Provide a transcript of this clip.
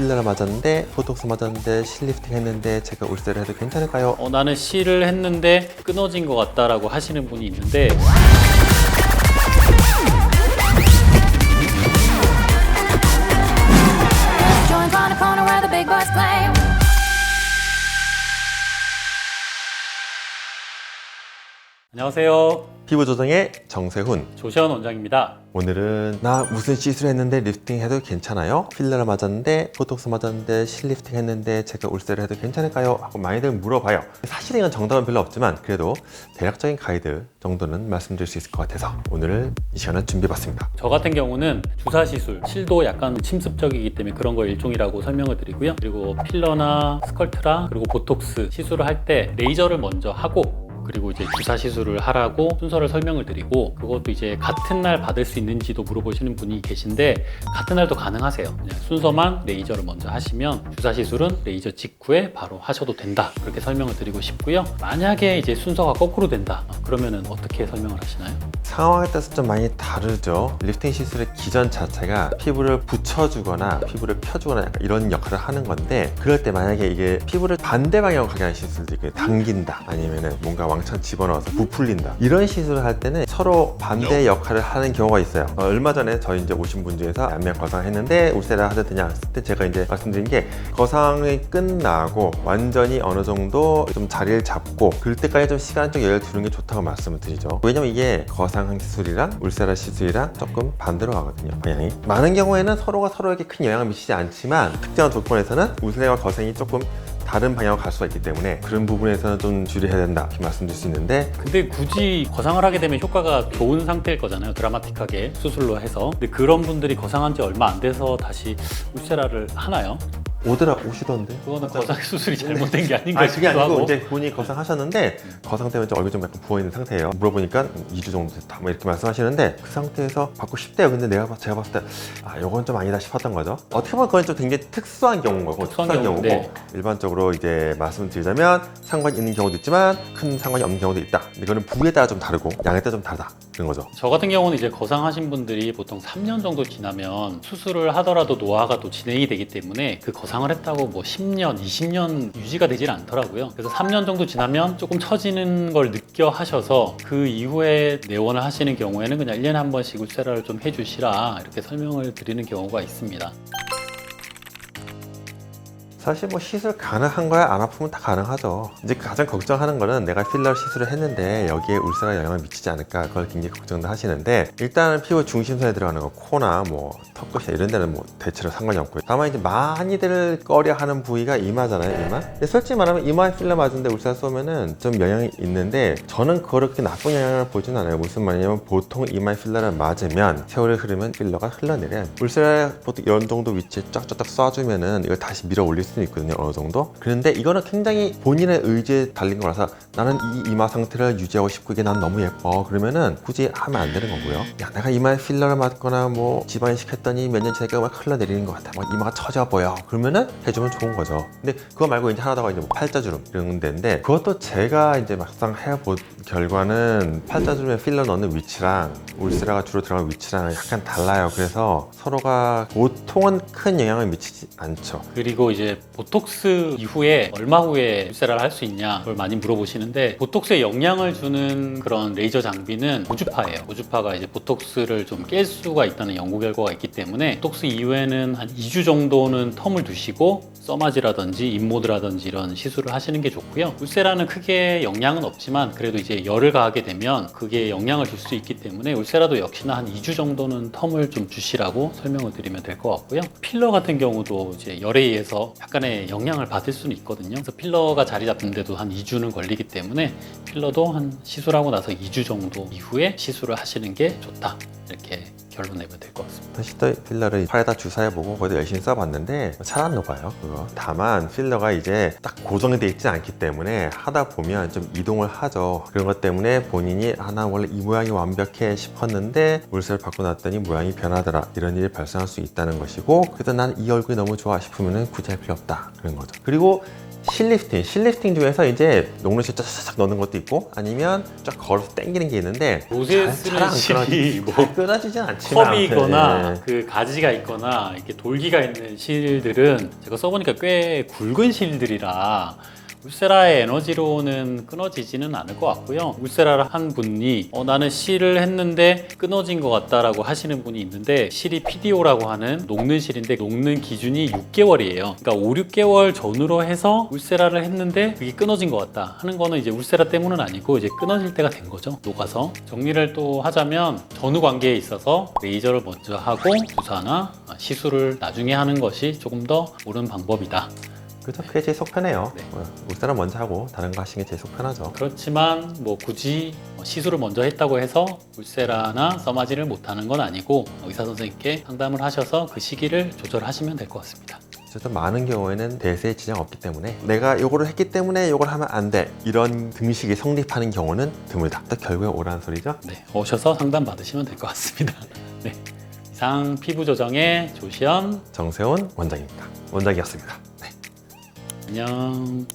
필러를 맞았는데 보톡스 맞았는데 실리프팅 했는데 제가 울세를 해도 괜찮을까요? 나는 C를 했는데 끊어진 것 같다라고 하시는 분이 있는데 Joints on the corner where the big boys play. 안녕하세요. 피부 조정의 정세훈. 조시원 원장입니다. 오늘은 나 무슨 시술 했는데 리프팅 해도 괜찮아요? 필러를 맞았는데 보톡스 맞았는데 실리프팅 했는데 제가 울세를 해도 괜찮을까요? 하고 많이들 물어봐요. 사실 이건 정답은 별로 없지만 그래도 대략적인 가이드 정도는 말씀드릴 수 있을 것 같아서 오늘 이 시간을 준비해봤습니다. 저 같은 경우는 주사 시술, 실도 약간 침습적이기 때문에 그런 거 일종이라고 설명을 드리고요. 그리고 필러나 스컬트라 그리고 보톡스 시술을 할 때 레이저를 먼저 하고 그리고 이제 주사 시술을 하라고 순서를 설명을 드리고 그것도 이제 같은 날 받을 수 있는지도 물어보시는 분이 계신데 같은 날도 가능하세요. 그냥 순서만 레이저를 먼저 하시면 주사 시술은 레이저 직후에 바로 하셔도 된다. 그렇게 설명을 드리고 싶고요. 만약에 이제 순서가 거꾸로 된다. 그러면은 어떻게 설명을 하시나요? 상황에 따라서 좀 많이 다르죠. 리프팅 시술의 기전 자체가 피부를 붙여주거나 피부를 펴주거나 약간 이런 역할을 하는 건데 그럴 때 만약에 이게 피부를 반대 방향으로 가게 하는 시술도 있고 당긴다 아니면은 뭔가 왕창 집어넣어서 부풀린다 이런 시술을 할 때는 서로 반대 역할을 하는 경우가 있어요. 얼마 전에 저희 이제 오신 분 중에서 안면 거상 했는데 울세라 하셔도 되냐 했을 때 제가 이제 말씀드린 게 거상이 끝나고 완전히 어느 정도 좀 자리를 잡고 그럴 때까지 좀 시간적 여유를 두는 게 좋다고 말씀을 드리죠. 왜냐면 이게 거상 시술이랑 울세라 시술이랑 조금 반대로 가거든요, 방향이. 많은 경우에는 서로가 서로에게 큰 영향을 미치지 않지만 특정한 조건에서는 울세와 거상이 조금 다른 방향으로 갈 수가 있기 때문에 그런 부분에서는 좀 주의해야 된다 이렇게 말씀드릴 수 있는데 근데 굳이 거상을 하게 되면 효과가 좋은 상태일 거잖아요. 드라마틱하게 수술로 해서. 근데 그런 분들이 거상한 지 얼마 안 돼서 다시 울세라를 하나요? 오시던데 그거는 거상 수술이 잘못된 게 아닌가 그게 싶기도 아니고 하고. 이제 본인이 거상하셨는데 거상 때문에 좀 얼굴이 좀 약간 부어있는 상태예요. 물어보니까 2주 정도 됐다 뭐 이렇게 말씀하시는데 그 상태에서 받고 싶대요. 근데 제가 봤을 때 요건 좀 아니다 싶었던 거죠. 어떻게 보면 그건 좀 굉장히 특수한 경우인 거고 특수한 경우고 네. 일반적으로 이제 말씀드리자면 상관이 있는 경우도 있지만 큰 상관이 없는 경우도 있다. 근데 이거는 부위에 따라 좀 다르고 양에 따라 좀 다르다 그런 거죠. 저 같은 경우는 이제 거상하신 분들이 보통 3년 정도 지나면 수술을 하더라도 노화가 또 진행이 되기 때문에 그 거상을 했다고 뭐 10년, 20년 유지가 되질 않더라고요. 그래서 3년 정도 지나면 조금 처지는 걸 느껴 하셔서 그 이후에 내원을 하시는 경우에는 그냥 1년에 한 번씩 울세라를 좀 해주시라 이렇게 설명을 드리는 경우가 있습니다. 사실 뭐 시술 가능한 거야 안 아프면 다 가능하죠. 이제 가장 걱정하는 거는 내가 필러 시술을 했는데 여기에 울세가 영향을 미치지 않을까 그걸 굉장히 걱정도 하시는데 일단은 피부 중심선에 들어가는 거 코나 뭐 턱끝이나 이런 데는 뭐 대체로 상관이 없고요. 다만 이제 많이들 꺼려하는 부위가 이마잖아요. 이마. 근데 솔직히 말하면 이마에 필러 맞은데 울세가 쏘면은 좀 영향이 있는데 저는 그렇게 나쁜 영향을 보진 않아요. 무슨 말이냐면 보통 이마에 필러를 맞으면 세월이 흐르면 필러가 흘러내려요. 울세가 보통 이런 정도 위치에 쫙쫙 쏴주면은 이걸 다시 밀어 올릴 수는 있거든요, 어느 정도. 그런데 이거는 굉장히 본인의 의지에 달린 거라서 나는 이 이마 상태를 유지하고 싶고 이게 난 너무 예뻐 그러면은 굳이 하면 안 되는 거고요. 야, 내가 이마에 필러를 맞거나 뭐 지방이식 했더니 몇 년 지나니까 막 흘러내리는 것 같아, 막 이마가 처져 보여 그러면은 해주면 좋은 거죠. 근데 그거 말고 이제 하나 더가 이제 뭐 팔자주름 이런 데인데 그것도 제가 이제 막상 해본 결과는 팔자주름에 필러 넣는 위치랑 울세라가 주로 들어가는 위치랑 약간 달라요. 그래서 서로가 보통은 큰 영향을 미치지 않죠. 그리고 이제 보톡스 이후에 얼마 후에 울세라를 할 수 있냐 그걸 많이 물어보시는데 보톡스에 영향을 주는 그런 레이저 장비는 고주파예요. 고주파가 이제 보톡스를 좀 깰 수가 있다는 연구 결과가 있기 때문에 보톡스 이후에는 한 2주 정도는 텀을 두시고 써마지라든지 인모드라든지 이런 시술을 하시는 게 좋고요. 울세라는 크게 영향은 없지만 그래도 이제 열을 가하게 되면 그게 영향을 줄 수 있기 때문에 울세라도 역시나 한 2주 정도는 텀을 좀 주시라고 설명을 드리면 될 것 같고요. 필러 같은 경우도 이제 열에 의해서 약간의 영향을 받을 수는 있거든요. 그래서 필러가 자리 잡는데도 한 2주는 걸리기 때문에 필러도 한 시술하고 나서 2주 정도 이후에 시술을 하시는 게 좋다. 이렇게 결론 내면 될 것 같습니다. 시터 필러를 팔에다 주사해보고 거기다 열심히 써봤는데 잘 안 녹아요 그거. 다만 필러가 이제 딱 고정이 돼 있지 않기 때문에 하다 보면 좀 이동을 하죠. 그런 것 때문에 본인이 나 원래 이 모양이 완벽해 싶었는데 울세를 받고 났더니 모양이 변하더라 이런 일이 발생할 수 있다는 것이고 그래도 난 이 얼굴이 너무 좋아 싶으면 굳이 할 필요 없다 그런 거죠. 그리고 실리프팅 중에서 이제 녹는 실 쫙쫙 넣는 것도 있고 아니면 쫙 걸어서 당기는 게 있는데 요새 잘 쓰는 안 실이 뭐 끊어지진 않지만 컵이거나 아무튼, 그 가지가 있거나 이렇게 돌기가 있는 실들은 제가 써보니까 꽤 굵은 실들이라 울세라의 에너지로는 끊어지지는 않을 것 같고요. 울세라를 한 분이 나는 실을 했는데 끊어진 것 같다라고 하시는 분이 있는데 실이 PDO라고 하는 녹는 실인데 녹는 기준이 6개월이에요. 그러니까 5, 6개월 전으로 해서 울세라를 했는데 그게 끊어진 것 같다 하는 거는 이제 울세라 때문은 아니고 이제 끊어질 때가 된 거죠. 녹아서. 정리를 또 하자면 전후 관계에 있어서 레이저를 먼저 하고 주사나 시술을 나중에 하는 것이 조금 더 옳은 방법이다. 그죠? 그게 제일 속 편해요. 네. 울사람 먼저 하고 다른 거 하시는 게 제일 속 편하죠. 그렇지만 뭐 굳이 시술을 먼저 했다고 해서 울세라나 써마지를 못하는 건 아니고 의사 선생님께 상담을 하셔서 그 시기를 조절하시면 될 것 같습니다. 어쨌든 많은 경우에는 대세에 지장 없기 때문에 내가 요거를 했기 때문에 요걸 하면 안 돼 이런 등식이 성립하는 경우는 드물다. 또 결국에 오라는 소리죠. 네, 오셔서 상담 받으시면 될 것 같습니다. 네, 이상 피부 조정의 조시연 정세훈 원장입니다. 원장이었습니다. 네. 안녕.